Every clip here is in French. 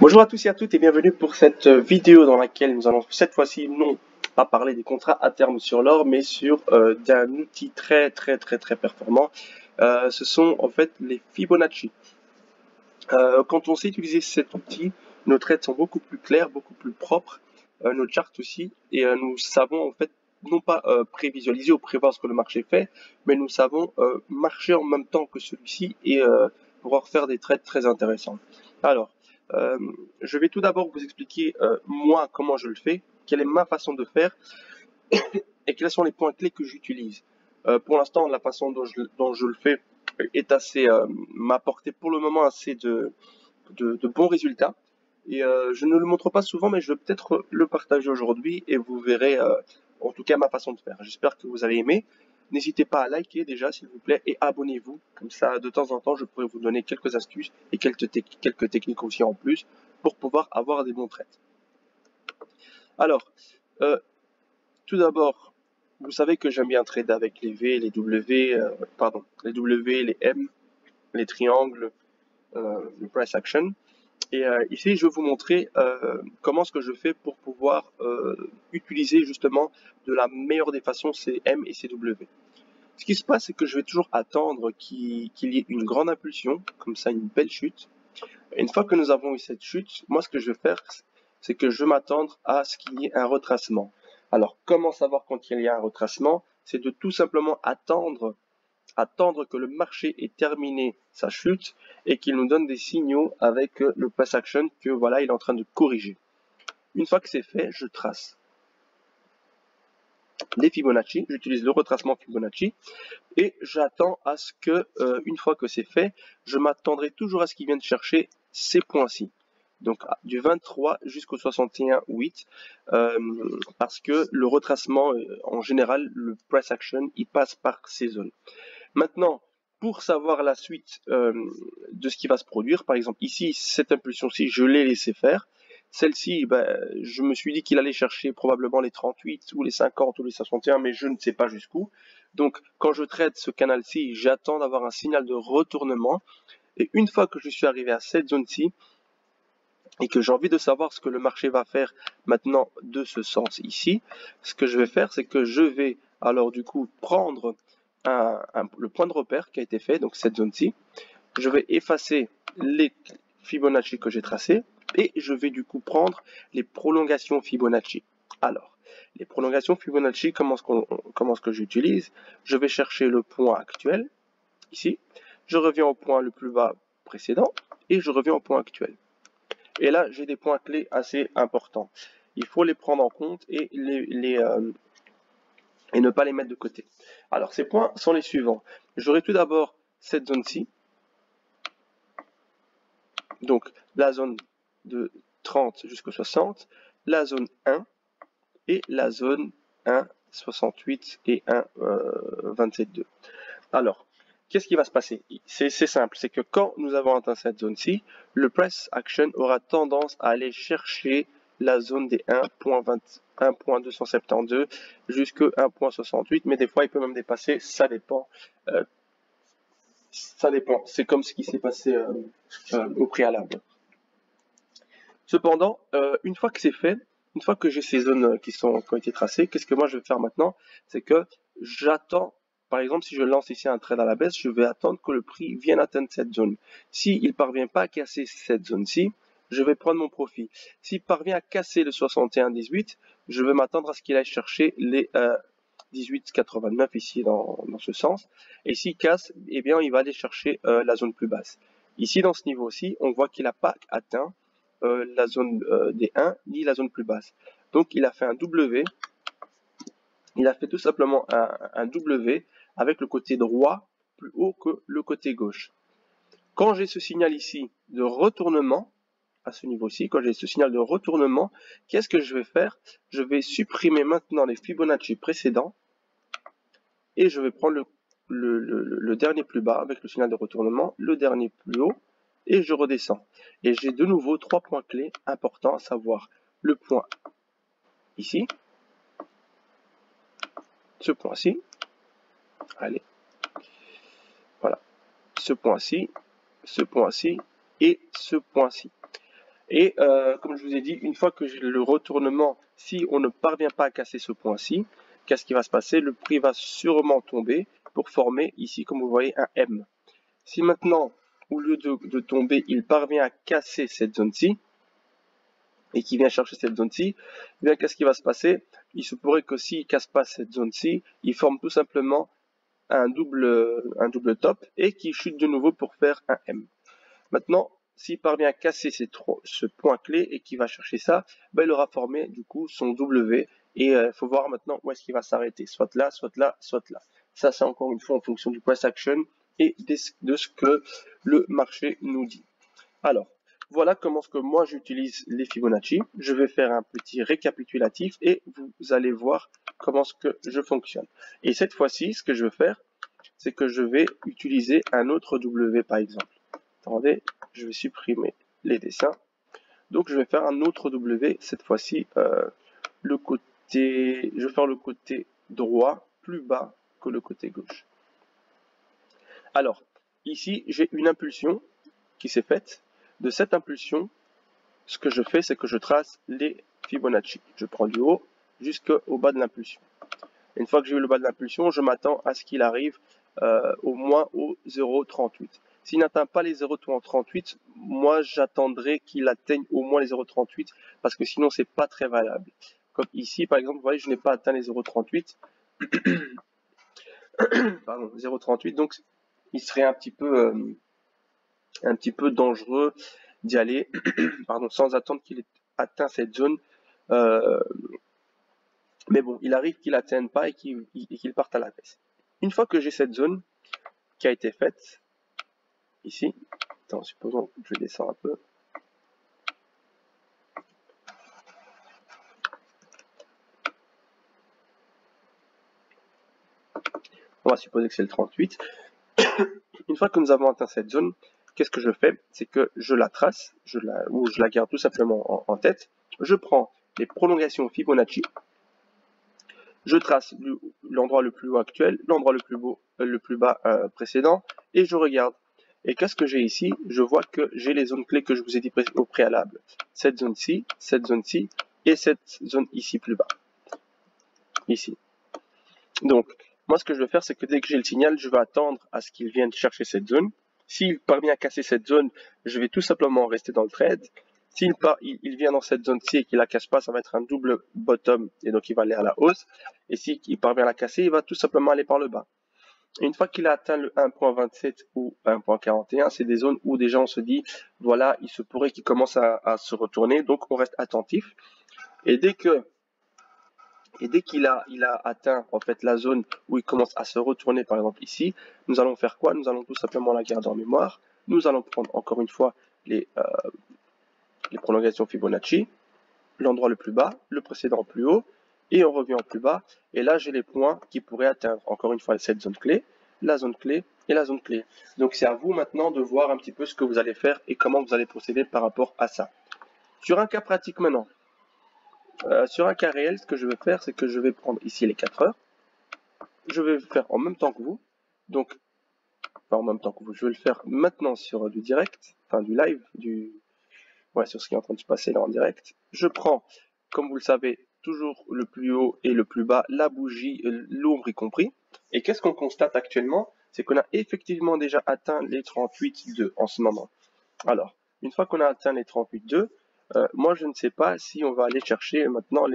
Bonjour à tous et à toutes et bienvenue pour cette vidéo dans laquelle nous allons cette fois-ci non pas parler des contrats à terme sur l'or mais sur d'un outil très performant. Ce sont en fait les Fibonacci. Quand on sait utiliser cet outil, nos trades sont beaucoup plus clairs, beaucoup plus propres, nos charts aussi, et nous savons en fait non pas prévisualiser ou prévoir ce que le marché fait, mais nous savons marcher en même temps que celui-ci et pouvoir faire des trades très intéressants. Alors, je vais tout d'abord vous expliquer moi comment je le fais, quelle est ma façon de faire et quels sont les points clés que j'utilise. Pour l'instant, la façon dont je le fais est assez m'a apporté pour le moment assez de bons résultats. Et je ne le montre pas souvent, mais je vais peut-être le partager aujourd'hui et vous verrez en tout cas ma façon de faire. J'espère que vous avez aimé. N'hésitez pas à liker déjà s'il vous plaît et abonnez-vous. Comme ça, de temps en temps, je pourrai vous donner quelques astuces et quelques techniques aussi en plus pour pouvoir avoir des bons trades. Alors, tout d'abord, vous savez que j'aime bien trader avec les V, les W, les W, les M, les triangles, le price action. Et ici, je vais vous montrer comment ce que je fais pour pouvoir utiliser justement de la meilleure des façons ces M et ces W. Ce qui se passe, c'est que je vais toujours attendre qu'il y ait une grande impulsion, comme ça une belle chute. Et une fois que nous avons eu cette chute, moi ce que je vais faire, c'est que je vais m'attendre à ce qu'il y ait un retracement. Alors, comment savoir quand il y a un retracement? C'est de tout simplement attendre que le marché ait terminé sa chute et qu'il nous donne des signaux avec le price action que voilà, il est en train de corriger. Une fois que c'est fait, je trace les Fibonacci, j'utilise le retracement Fibonacci et j'attends à ce que, une fois que c'est fait, je m'attendrai toujours à ce qu'il vienne chercher ces points-ci. Donc du 23 jusqu'au 61,8 parce que le retracement, en général, le price action, il passe par ces zones. Maintenant, pour savoir la suite de ce qui va se produire, par exemple ici, cette impulsion-ci, je l'ai laissé faire. Celle-ci, je me suis dit qu'il allait chercher probablement les 38 ou les 50 ou les 61, mais je ne sais pas jusqu'où. Donc, quand je traite ce canal-ci, j'attends d'avoir un signal de retournement. Et une fois que je suis arrivé à cette zone-ci, et que j'ai envie de savoir ce que le marché va faire maintenant de ce sens ici, ce que je vais faire, c'est que je vais alors du coup prendre le point de repère qui a été fait, donc cette zone-ci. Je vais effacer les Fibonacci que j'ai tracés et je vais du coup prendre les prolongations Fibonacci. Alors, les prolongations Fibonacci, comment est-ce que j'utilise? Je vais chercher le point actuel, ici. Je reviens au point le plus bas précédent et je reviens au point actuel. Et là, j'ai des points clés assez importants. Il faut les prendre en compte et ne pas les mettre de côté. Alors, ces points sont les suivants. J'aurai tout d'abord cette zone-ci. Donc, la zone de 30 jusqu'au 60, la zone 1 et la zone 1, 68 et 1, 27,2. Alors, qu'est-ce qui va se passer? C'est simple, c'est que quand nous avons atteint cette zone-ci, le price action aura tendance à aller chercher la zone des 1.272 jusqu'à 1.68, mais des fois il peut même dépasser, ça dépend. C'est comme ce qui s'est passé au préalable. Cependant, une fois que c'est fait, une fois que j'ai ces zones qui ont été tracées, qu'est-ce que moi je vais faire maintenant? C'est que j'attends. Par exemple, si je lance ici un trade à la baisse, je vais attendre que le prix vienne atteindre cette zone. S'il ne parvient pas à casser cette zone-ci, je vais prendre mon profit. S'il parvient à casser le 61,18, je vais m'attendre à ce qu'il aille chercher les 18,89 ici dans ce sens. Et s'il casse, eh bien, il va aller chercher la zone plus basse. Ici, dans ce niveau-ci, on voit qu'il n'a pas atteint la zone des 1 ni la zone plus basse. Donc, il a fait un W. Il a fait tout simplement un W avec le côté droit plus haut que le côté gauche. Quand j'ai ce signal ici de retournement, à ce niveau-ci, quand j'ai ce signal de retournement, qu'est-ce que je vais faire? Je vais supprimer maintenant les Fibonacci précédents et je vais prendre le dernier plus bas avec le signal de retournement, le dernier plus haut et je redescends. Et j'ai de nouveau trois points clés importants, à savoir le point ici, ce point-ci, allez, voilà, ce point-ci et ce point-ci. Et comme je vous ai dit, une fois que j'ai le retournement, si on ne parvient pas à casser ce point-ci, qu'est-ce qui va se passer? Le prix va sûrement tomber pour former ici, comme vous voyez, un M. Si maintenant, au lieu de tomber, il parvient à casser cette zone-ci, et qui vient chercher cette zone-ci, eh bien qu'est-ce qui va se passer? Il se pourrait que s'il ne casse pas cette zone-ci, il forme tout simplement un double top et qui chute de nouveau pour faire un M. Maintenant, s'il parvient à casser ce point clé et qu'il va chercher ça, ben, il aura formé du coup son W et il faut voir maintenant où est-ce qu'il va s'arrêter, soit là, soit là, soit là. Ça, c'est encore une fois en fonction du price action et de ce que le marché nous dit. Alors, voilà comment que moi j'utilise les Fibonacci. Je vais faire un petit récapitulatif et vous allez voir comment que je fonctionne. Et cette fois-ci, ce que je vais faire, c'est que je vais utiliser un autre W par exemple. Attendez, je vais supprimer les dessins. Donc je vais faire un autre W, cette fois-ci, je vais faire le côté droit plus bas que le côté gauche. Alors, ici, j'ai une impulsion qui s'est faite. De cette impulsion, ce que je fais, c'est que je trace les Fibonacci. Je prends du haut jusqu'au bas de l'impulsion. Une fois que j'ai eu le bas de l'impulsion, je m'attends à ce qu'il arrive au moins au 0,38. S'il n'atteint pas les 0,38, moi j'attendrai qu'il atteigne au moins les 0,38 parce que sinon c'est pas très valable. Comme ici par exemple, vous voyez, je n'ai pas atteint les 0,38. Pardon, 0,38, donc il serait un petit peu dangereux d'y aller pardon, sans attendre qu'il ait atteint cette zone. Mais bon, il arrive qu'il n'atteigne pas et qu'il parte à la baisse. Une fois que j'ai cette zone qui a été faite, ici, attends, supposons que je descends un peu. On va supposer que c'est le 38. Une fois que nous avons atteint cette zone, qu'est-ce que je fais? C'est que je la trace, ou je la garde tout simplement en tête. Je prends les prolongations Fibonacci. Je trace l'endroit le plus haut actuel, l'endroit le plus bas précédent, et je regarde. Et qu'est-ce que j'ai ici? Je vois que j'ai les zones clés que je vous ai dit au préalable. Cette zone-ci, et cette zone ici plus bas. Ici. Donc, moi ce que je vais faire, c'est que dès que j'ai le signal, je vais attendre à ce qu'il vienne chercher cette zone. S'il parvient à casser cette zone, je vais tout simplement rester dans le trade. S'il vient dans cette zone-ci et qu'il la casse pas, ça va être un double bottom et donc il va aller à la hausse. Et s'il parvient à la casser, il va tout simplement aller par le bas. Et une fois qu'il a atteint le 1.27 ou 1.41, c'est des zones où déjà on se dit, voilà, il se pourrait qu'il commence à se retourner, donc on reste attentif. Et dès qu'il a atteint en fait la zone où il commence à se retourner, par exemple ici, nous allons faire quoi? Nous allons tout simplement la garder en mémoire. Nous allons prendre encore une fois les prolongations Fibonacci, l'endroit le plus bas, le précédent plus haut, et on revient en plus bas. Et là, j'ai les points qui pourraient atteindre, encore une fois, cette zone clé, la zone clé et la zone clé. Donc, c'est à vous maintenant de voir un petit peu ce que vous allez faire et comment vous allez procéder par rapport à ça. Sur un cas pratique maintenant, sur un cas réel, ce que je vais faire, c'est que je vais prendre ici les 4 heures. Je vais le faire en même temps que vous. Donc, pas en même temps que vous, je vais le faire maintenant sur du direct, enfin du live, sur ce qui est en train de se passer là en direct. Je prends, comme vous le savez, toujours le plus haut et le plus bas, la bougie, l'ombre y compris. Et qu'est-ce qu'on constate actuellement? C'est qu'on a effectivement déjà atteint les 38,2 en ce moment. Alors, une fois qu'on a atteint les 38,2, moi je ne sais pas si on va aller chercher maintenant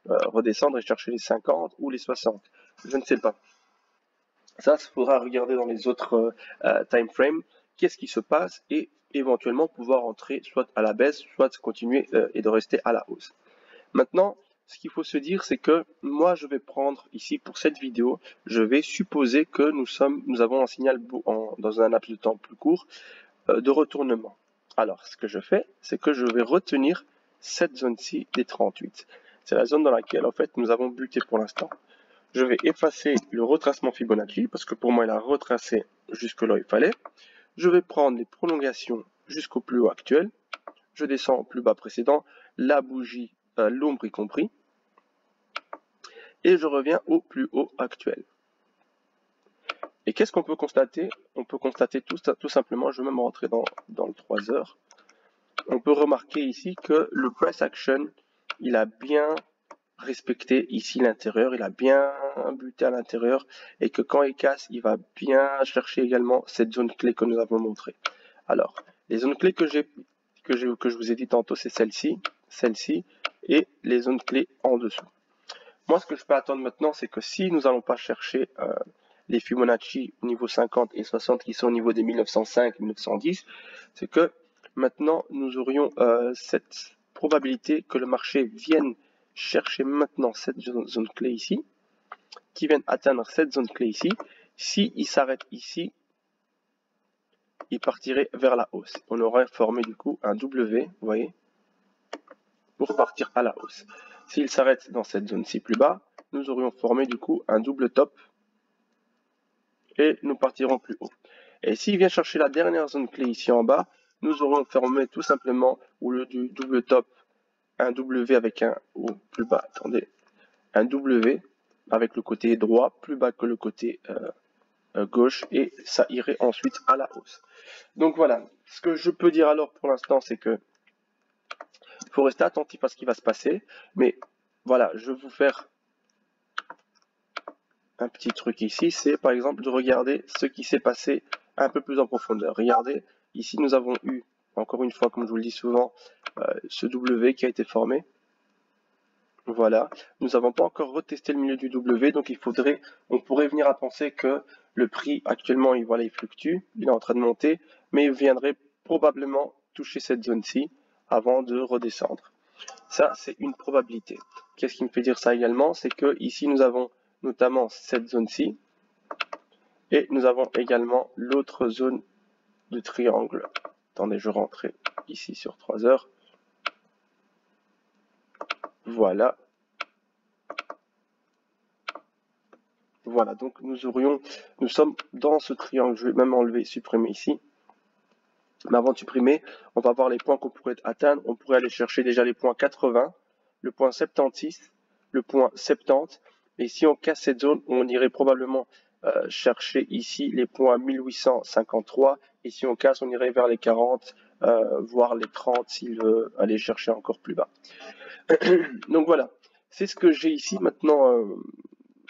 redescendre et chercher les 50 ou les 60. Je ne sais pas. Ça, il faudra regarder dans les autres time frames qu'est-ce qui se passe et éventuellement pouvoir entrer soit à la baisse, soit continuer et de rester à la hausse. Maintenant, ce qu'il faut se dire, c'est que moi, je vais prendre ici pour cette vidéo, je vais supposer que nous avons un signal dans un laps de temps plus court de retournement. Alors, ce que je fais, c'est que je vais retenir cette zone-ci des 38. C'est la zone dans laquelle, en fait, nous avons buté pour l'instant. Je vais effacer le retracement Fibonacci, parce que pour moi, il a retracé jusque là où il fallait. Je vais prendre les prolongations jusqu'au plus haut actuel. Je descends au plus bas précédent, la bougie, l'ombre y compris. Et je reviens au plus haut actuel. Et qu'est-ce qu'on peut constater? On peut constater tout simplement, je vais même rentrer dans le 3 heures. on peut remarquer ici que le price action, il a bien respecté ici l'intérieur, il a bien buté à l'intérieur et que quand il casse, il va bien chercher également cette zone clé que nous avons montrée. Alors, les zones clés que je vous ai dit tantôt, c'est celle-ci et les zones clés en dessous. Moi, ce que je peux attendre maintenant, c'est que si nous n'allons pas chercher les Fibonacci au niveau 50 et 60 qui sont au niveau des 1905 et 1910, c'est que maintenant nous aurions cette probabilité que le marché vienne chercher maintenant cette zone clé ici, qui vienne atteindre cette zone clé ici. S'il s'arrête ici, il partirait vers la hausse. On aurait formé du coup un W, vous voyez, pour partir à la hausse. S'il s'arrête dans cette zone-ci plus bas, nous aurions formé du coup un double top et nous partirons plus haut. Et s'il vient chercher la dernière zone clé ici en bas, nous aurons formé tout simplement, au lieu du double top, un W avec un, ou plus bas, attendez, un W avec le côté droit plus bas que le côté gauche, et ça irait ensuite à la hausse. Donc voilà, ce que je peux dire alors pour l'instant, c'est que faut rester attentif à ce qui va se passer, mais voilà, je vais vous faire un petit truc ici, c'est par exemple de regarder ce qui s'est passé un peu plus en profondeur. Regardez, ici nous avons eu, encore une fois, comme je vous le dis souvent, ce W qui a été formé. Voilà, nous n'avons pas encore retesté le milieu du W, donc on pourrait venir à penser que le prix actuellement, il fluctue, il est en train de monter, mais il viendrait probablement toucher cette zone-ci avant de redescendre. Ça, c'est une probabilité. Qu'est-ce qui me fait dire ça également? C'est que ici, nous avons notamment cette zone-ci, et nous avons également l'autre zone de triangle. Attendez, je rentrais ici sur 3 heures. Voilà. Voilà, donc nous sommes dans ce triangle. Je vais même enlever, supprimer ici. Mais avant de supprimer, on va voir les points qu'on pourrait atteindre. On pourrait aller chercher déjà les points 80, le point 76, le point 70. Et si on casse cette zone, on irait probablement chercher ici les points 1853. Et si on casse, on irait vers les 40, voire les 30 s'il veut aller chercher encore plus bas. Donc voilà, c'est ce que j'ai ici maintenant.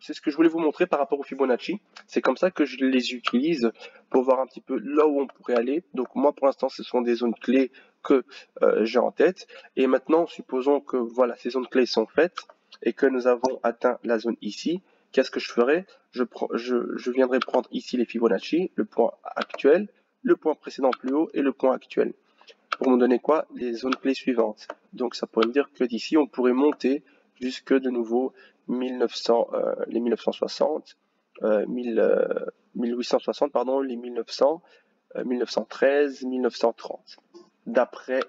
C'est ce que je voulais vous montrer par rapport au Fibonacci. C'est comme ça que je les utilise pour voir un petit peu là où on pourrait aller. Donc moi, pour l'instant, ce sont des zones clés que j'ai en tête. Et maintenant, supposons que voilà, ces zones clés sont faites et que nous avons atteint la zone ici. Qu'est-ce que je ferai? Je viendrai prendre ici les Fibonacci, le point actuel, le point précédent plus haut et le point actuel. Pour me donner quoi? Les zones clés suivantes. Donc ça pourrait me dire que d'ici, on pourrait monter jusque de nouveau les 1960, 1860, pardon, les 1900, 1913, 1930, d'après,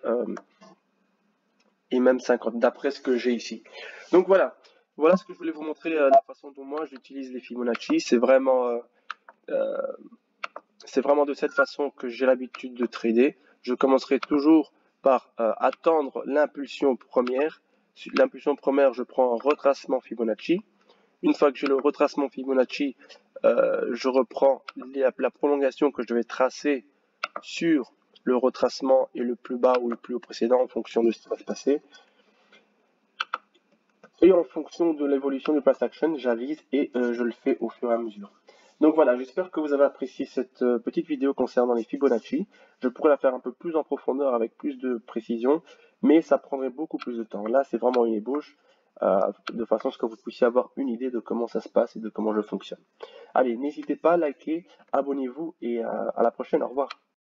et même 50, d'après ce que j'ai ici. Donc voilà, voilà ce que je voulais vous montrer, la façon dont moi j'utilise les Fibonacci. C'est vraiment de cette façon que j'ai l'habitude de trader. Je commencerai toujours par attendre l'impulsion première. L'impulsion première, je prends un retracement Fibonacci. Une fois que j'ai le retracement Fibonacci, je reprends la prolongation que je devais tracer sur le retracement et le plus bas ou le plus haut précédent en fonction de ce qui va se passer. Et en fonction de l'évolution du price action, j'avise et je le fais au fur et à mesure. Donc voilà, j'espère que vous avez apprécié cette petite vidéo concernant les Fibonacci. Je pourrais la faire un peu plus en profondeur avec plus de précision, mais ça prendrait beaucoup plus de temps. Là, c'est vraiment une ébauche, de façon à ce que vous puissiez avoir une idée de comment ça se passe et de comment je fonctionne. Allez, n'hésitez pas à liker, abonnez-vous et à la prochaine, au revoir.